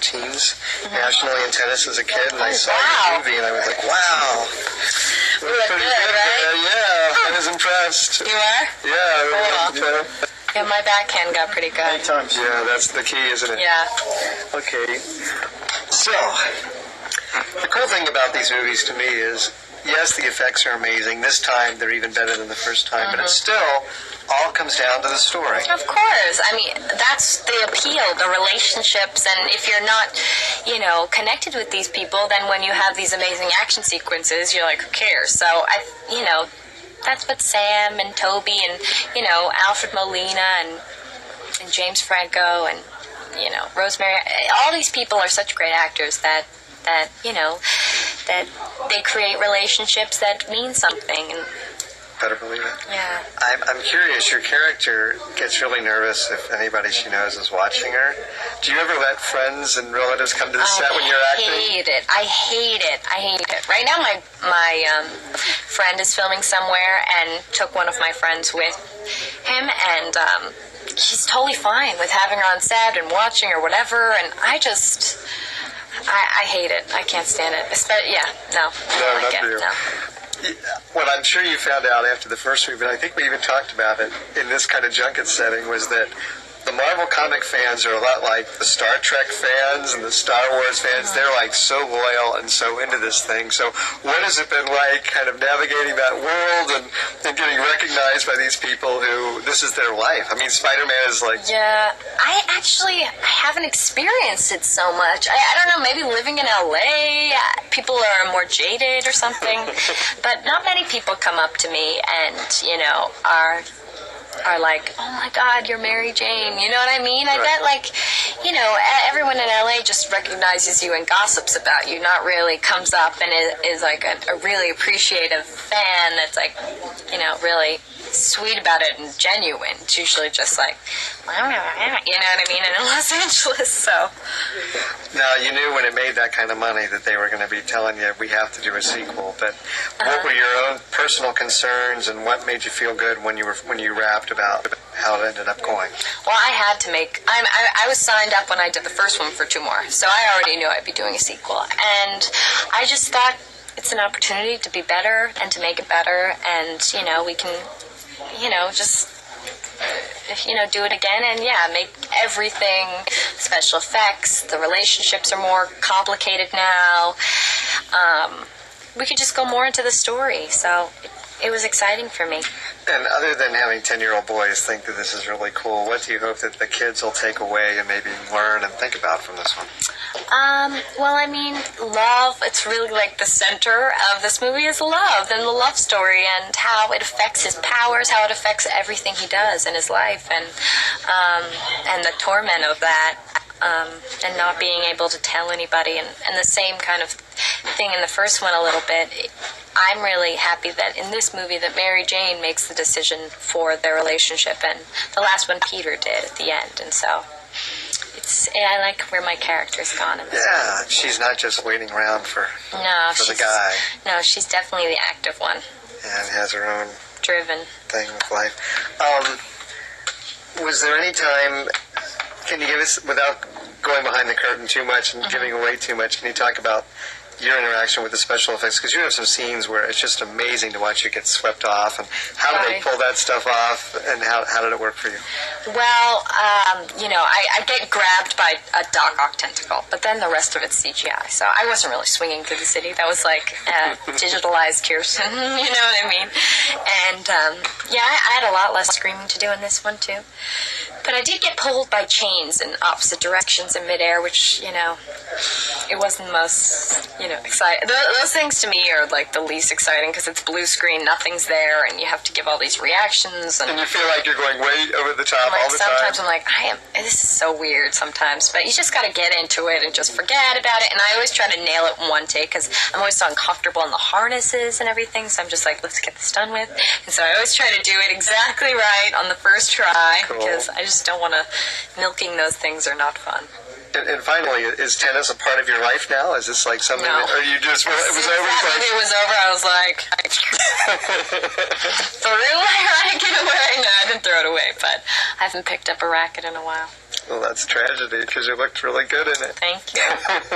teams nationally in tennis as a kid, and I saw the movie, and I was like, wow. You look good, right? Yeah, I was impressed. You are? Yeah. Cool. Yeah, my backhand got pretty good. Yeah, that's the key, isn't it? Yeah. Okay. So, the cool thing about these movies to me is, yes, the effects are amazing. This time, they're even better than the first time, but it's still all comes down to the story. Of course. I mean, that's the appeal, the relationships, and if you're not, connected with these people, then when you have these amazing action sequences, you're like, who cares? So, that's what Sam and Tobey and, Alfred Molina and James Franco and, Rosemary, all these people are such great actors that they create relationships that mean something. And better believe it. Yeah. I'm curious, your character gets really nervous if anybody she knows is watching her. Do you ever let friends and relatives come to the set when you're acting? I hate it. Right now my friend is filming somewhere and took one of my friends with him, and he's totally fine with having her on set and watching or whatever, and I hate it. I can't stand it. No, not for you. No. What I'm sure you found out after the first movie, but I think we even talked about it in this kind of junket setting, was that the Marvel comic fans are a lot like the Star Trek fans and the Star Wars fans. They're like so loyal and so into this thing. So what has it been like kind of navigating that world and getting recognized by these people who this is their life? I mean, Spider-Man is like... Yeah, I haven't experienced it so much. I don't know, maybe living in LA, people are more jaded or something. But not many people come up to me and, are like, oh my God, you're Mary Jane. You know what I mean? I bet everyone in LA just recognizes you and gossips about you, not really comes up and is like a really appreciative fan that's like, really sweet about it and genuine. It's usually just like, you know what I mean, in Los Angeles, so. Now, you knew when it made that kind of money that they were going to be telling you, we have to do a sequel, but what were your own personal concerns and what made you feel good when you rapped about how it ended up going? Well, I had to I was signed up when I did the first one for 2 more, so I already knew I'd be doing a sequel, and I just thought it's an opportunity to be better and to make it better, and, we can, just... do it again and make everything, special effects, the relationships are more complicated now. We could just go more into the story, so it was exciting for me. And other than having 10-year-old boys think that this is really cool, what do you hope that the kids will take away and maybe learn and think about from this one? Well, I mean, love, it's really like the center of this movie is love and the love story and how it affects his powers, how it affects everything he does in his life, and the torment of that, and not being able to tell anybody, and the same kind of thing in the first one a little bit. I'm really happy that in this movie that Mary Jane makes the decision for their relationship, and the last one Peter did at the end, and so I like where my character's gone in this one. She's not just waiting around for the guy. No, she's definitely the active one. And has her own driven thing with life. Was there any time, can you give us, without going behind the curtain too much and giving away too much, can you talk about your interaction with the special effects? Because you have some scenes where it's just amazing to watch you get swept off, and how did they pull that stuff off, and how did it work for you? Well, I get grabbed by a Doc Ock tentacle, but then the rest of it's CGI, so I wasn't really swinging through the city. That was like digitalized Kirsten, you know what I mean? And I had a lot less screaming to do in this one too. But I did get pulled by chains in opposite directions in midair, which, it wasn't the most, exciting. Those things to me are like the least exciting because it's blue screen, nothing's there, and you have to give all these reactions. And you feel like you're going way over the top all the time. Sometimes I'm like, this is so weird sometimes, but you just got to get into it and just forget about it. And I always try to nail it in one take because I'm always so uncomfortable in the harnesses and everything, so I'm just like, let's get this done with. And so I always try to do it exactly right on the first try because I just don't want to, milking those things are not fun. And finally, is tennis a part of your life now? Is this like something or you just, it was over? It was over, I was like, threw my racket away. No, I didn't throw it away, but I haven't picked up a racket in a while. Yes. Well, that's tragedy because you looked really good in it. Thank you.